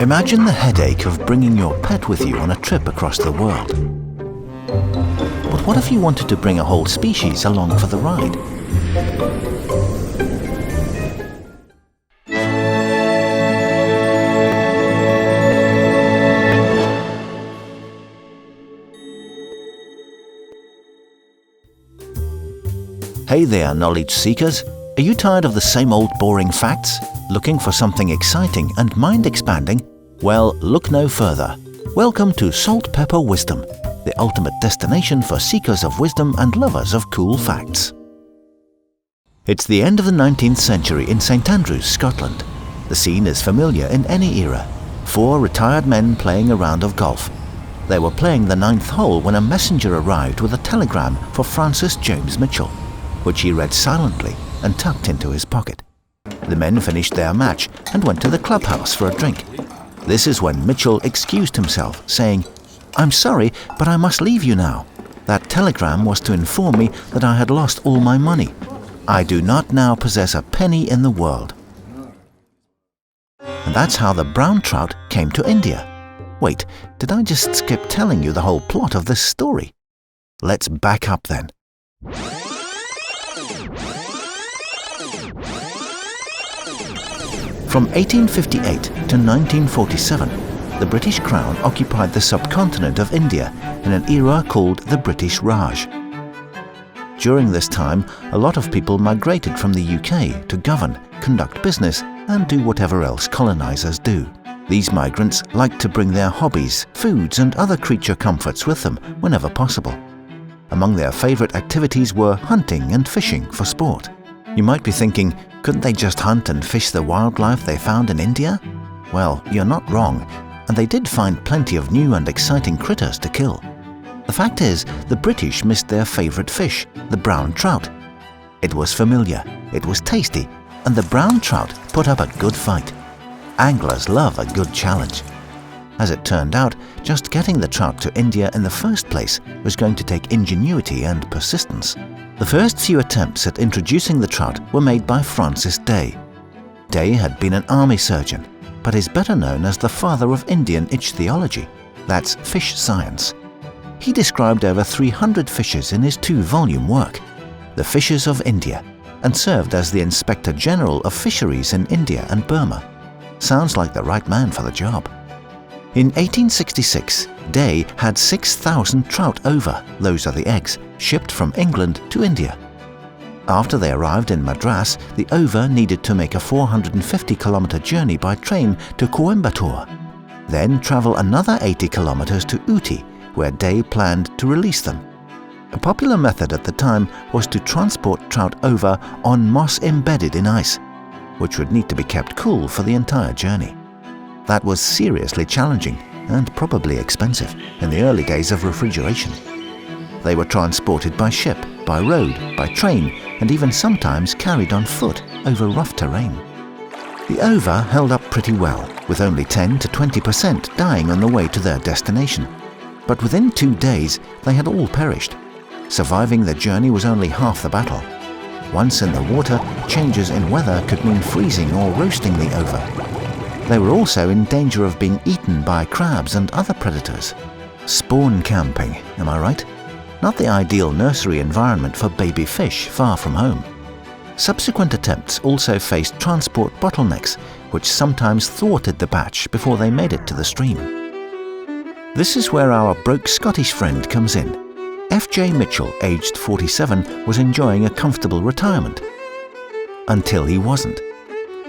Imagine the headache of bringing your pet with you on a trip across the world. But what if you wanted to bring a whole species along for the ride? Hey there, knowledge seekers! Are you tired of the same old boring facts? Looking for something exciting and mind-expanding? Well, look no further. Welcome to Salt Pepper Wisdom, the ultimate destination for seekers of wisdom and lovers of cool facts. It's the end of the 19th century in St Andrews, Scotland. The scene is familiar in any era. 4 retired men playing a round of golf. They were playing the 9th hole when a messenger arrived with a telegram for Francis James Mitchell, which he read silently and tucked into his pocket. The men finished their match and went to the clubhouse for a drink. This is when Mitchell excused himself, saying, "I'm sorry, but I must leave you now. That telegram was to inform me that I had lost all my money. I do not now possess a penny in the world." And that's how the brown trout came to India. Wait, did I just skip telling you the whole plot of this story? Let's back up then. From 1858 to 1947, the British Crown occupied the subcontinent of India in an era called the British Raj. During this time, a lot of people migrated from the UK to govern, conduct business, and do whatever else colonizers do. These migrants liked to bring their hobbies, foods, and other creature comforts with them whenever possible. Among their favorite activities were hunting and fishing for sport. You might be thinking, couldn't they just hunt and fish the wildlife they found in India? Well, you're not wrong, and they did find plenty of new and exciting critters to kill. The fact is, the British missed their favorite fish, the brown trout. It was familiar, it was tasty, and the brown trout put up a good fight. Anglers love a good challenge. As it turned out, just getting the trout to India in the first place was going to take ingenuity and persistence. The first few attempts at introducing the trout were made by Francis Day. Day had been an army surgeon, but is better known as the father of Indian ichthyology, that's fish science. He described over 300 fishes in his 2-volume work, The Fishes of India, and served as the Inspector General of Fisheries in India and Burma. Sounds like the right man for the job. In 1866, Day had 6,000 trout ova, those are the eggs, shipped from England to India. After they arrived in Madras, the ova needed to make a 450-kilometer journey by train to Coimbatore, then travel another 80 kilometers to Ooty, where Day planned to release them. A popular method at the time was to transport trout ova on moss embedded in ice, which would need to be kept cool for the entire journey. That was seriously challenging and probably expensive in the early days of refrigeration. They were transported by ship, by road, by train, and even sometimes carried on foot over rough terrain. The ova held up pretty well, with only 10 to 20% dying on the way to their destination. But within 2 days, they had all perished. Surviving the journey was only half the battle. Once in the water, changes in weather could mean freezing or roasting the ova. They were also in danger of being eaten by crabs and other predators. Spawn camping, am I right? Not the ideal nursery environment for baby fish far from home. Subsequent attempts also faced transport bottlenecks, which sometimes thwarted the batch before they made it to the stream. This is where our broke Scottish friend comes in. F.J. Mitchell, aged 47, was enjoying a comfortable retirement. Until he wasn't.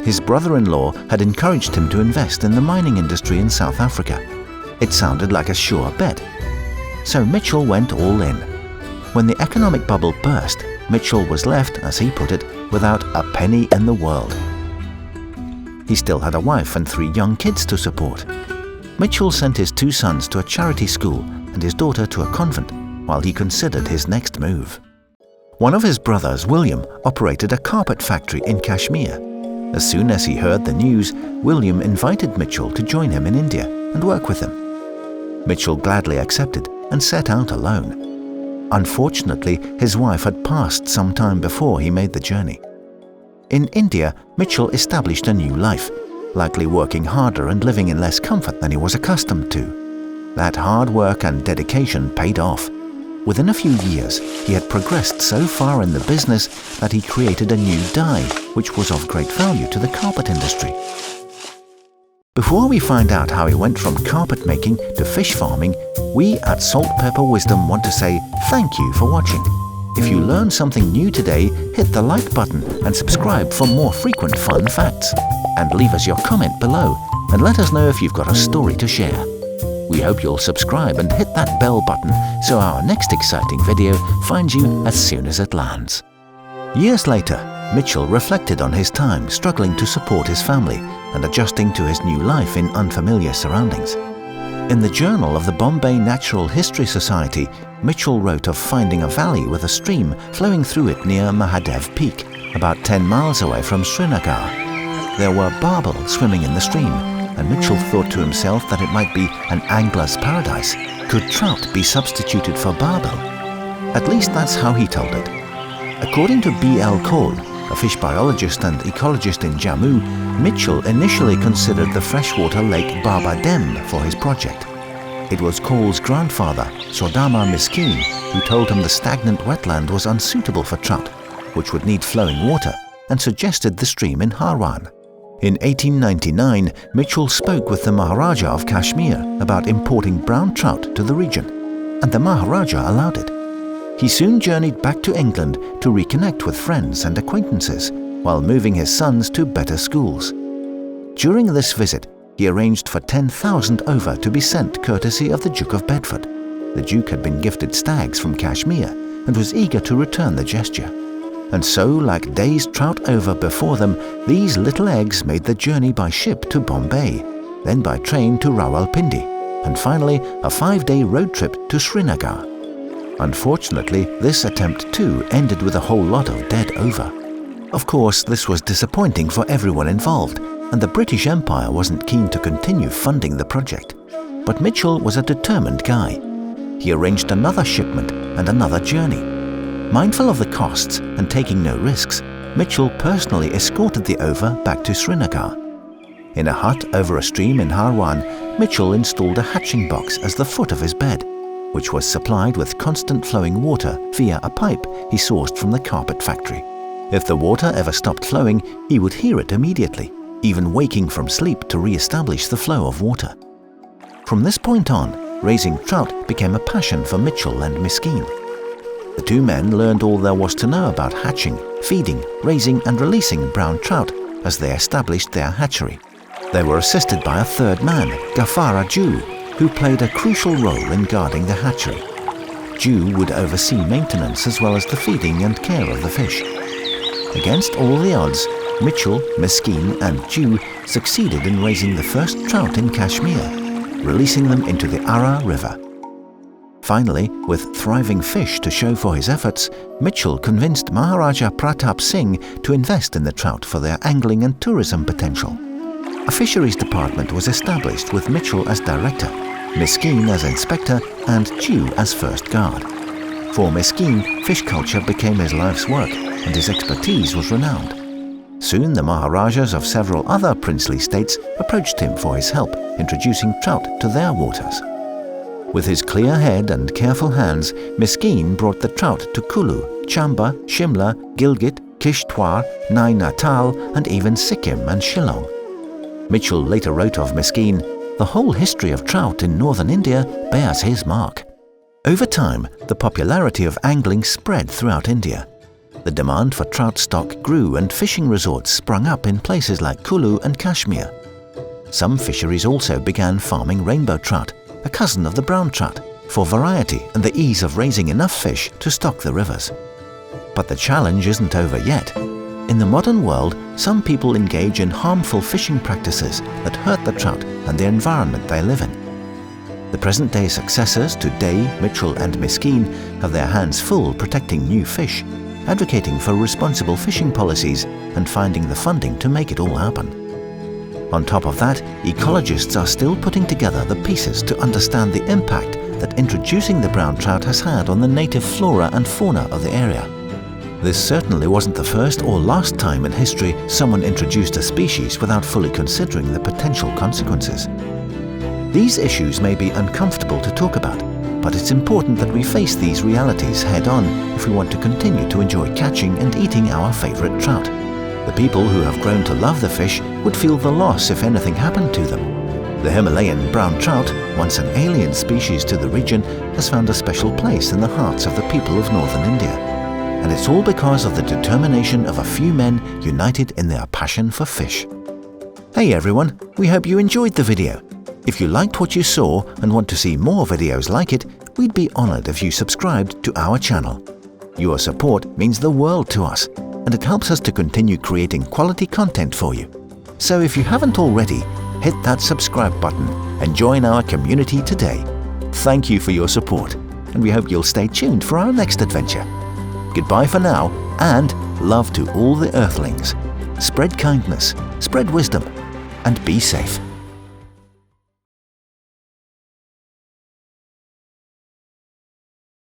His brother-in-law had encouraged him to invest in the mining industry in South Africa. It sounded like a sure bet. So Mitchell went all in. When the economic bubble burst, Mitchell was left, as he put it, without a penny in the world. He still had a wife and 3 young kids to support. Mitchell sent his 2 sons to a charity school and his daughter to a convent while he considered his next move. One of his brothers, William, operated a carpet factory in Kashmir. As soon as he heard the news, William invited Mitchell to join him in India and work with him. Mitchell gladly accepted and set out alone. Unfortunately, his wife had passed some time before he made the journey. In India, Mitchell established a new life, likely working harder and living in less comfort than he was accustomed to. That hard work and dedication paid off. Within a few years, he had progressed so far in the business that he created a new dye, which was of great value to the carpet industry. Before we find out how he went from carpet making to fish farming, we at Salt Pepper Wisdom want to say thank you for watching. If you learned something new today, hit the like button and subscribe for more frequent fun facts. And leave us your comment below and let us know if you've got a story to share. We hope you'll subscribe and hit that bell button so our next exciting video finds you as soon as it lands. Years later, Mitchell reflected on his time struggling to support his family and adjusting to his new life in unfamiliar surroundings. In the Journal of the Bombay Natural History Society, Mitchell wrote of finding a valley with a stream flowing through it near Mahadev Peak, about 10 miles away from Srinagar. There were barbel swimming in the stream, and Mitchell thought to himself that it might be an angler's paradise. Could trout be substituted for barbel? At least that's how he told it. According to B.L. Cole, a fish biologist and ecologist in Jammu, Mitchell initially considered the freshwater lake Baba Dem for his project. It was Cole's grandfather, Sodama Miskin, who told him the stagnant wetland was unsuitable for trout, which would need flowing water, and suggested the stream in Harwan. In 1899, Mitchell spoke with the Maharaja of Kashmir about importing brown trout to the region, and the Maharaja allowed it. He soon journeyed back to England to reconnect with friends and acquaintances while moving his sons to better schools. During this visit, he arranged for 10,000 over to be sent courtesy of the Duke of Bedford. The Duke had been gifted stags from Kashmir and was eager to return the gesture. And so, like days trout over before them, these little eggs made the journey by ship to Bombay, then by train to Rawalpindi, and finally a 5-day road trip to Srinagar. Unfortunately, this attempt too ended with a whole lot of dead over. Of course, this was disappointing for everyone involved, and the British Empire wasn't keen to continue funding the project. But Mitchell was a determined guy. He arranged another shipment and another journey. Mindful of the costs and taking no risks, Mitchell personally escorted the ova back to Srinagar. In a hut over a stream in Harwan, Mitchell installed a hatching box as the foot of his bed, which was supplied with constant flowing water via a pipe he sourced from the carpet factory. If the water ever stopped flowing, he would hear it immediately, even waking from sleep to re-establish the flow of water. From this point on, raising trout became a passion for Mitchell and Miskin. The two men learned all there was to know about hatching, feeding, raising and releasing brown trout as they established their hatchery. They were assisted by a third man, Ghaffara Jew, who played a crucial role in guarding the hatchery. Jew would oversee maintenance as well as the feeding and care of the fish. Against all the odds, Mitchell, Miskin and Jew succeeded in raising the first trout in Kashmir, releasing them into the Ara River. Finally, with thriving fish to show for his efforts, Mitchell convinced Maharaja Pratap Singh to invest in the trout for their angling and tourism potential. A fisheries department was established with Mitchell as director, Miskin as inspector and Jew as first guard. For Miskin, fish culture became his life's work and his expertise was renowned. Soon the Maharajas of several other princely states approached him for his help introducing trout to their waters. With his clear head and careful hands, Miskin brought the trout to Kulu, Chamba, Shimla, Gilgit, Kishtwar, Nainital and even Sikkim and Shillong. Mitchell later wrote of Miskin, "The whole history of trout in northern India bears his mark." Over time, the popularity of angling spread throughout India. The demand for trout stock grew and fishing resorts sprung up in places like Kulu and Kashmir. Some fisheries also began farming rainbow trout, a cousin of the brown trout, for variety and the ease of raising enough fish to stock the rivers. But the challenge isn't over yet. In the modern world, some people engage in harmful fishing practices that hurt the trout and the environment they live in. The present-day successors to Day, Mitchell and Miskin have their hands full protecting new fish, advocating for responsible fishing policies and finding the funding to make it all happen. On top of that, ecologists are still putting together the pieces to understand the impact that introducing the brown trout has had on the native flora and fauna of the area. This certainly wasn't the first or last time in history someone introduced a species without fully considering the potential consequences. These issues may be uncomfortable to talk about, but it's important that we face these realities head-on if we want to continue to enjoy catching and eating our favorite trout. The people who have grown to love the fish would feel the loss if anything happened to them. The Himalayan brown trout, once an alien species to the region, has found a special place in the hearts of the people of northern India. And it's all because of the determination of a few men united in their passion for fish. Hey everyone, we hope you enjoyed the video. If you liked what you saw and want to see more videos like it, we'd be honored if you subscribed to our channel. Your support means the world to us, and it helps us to continue creating quality content for you. So if you haven't already, hit that subscribe button and join our community today. Thank you for your support, and we hope you'll stay tuned for our next adventure. Goodbye for now, and love to all the earthlings. Spread kindness, spread wisdom, and be safe.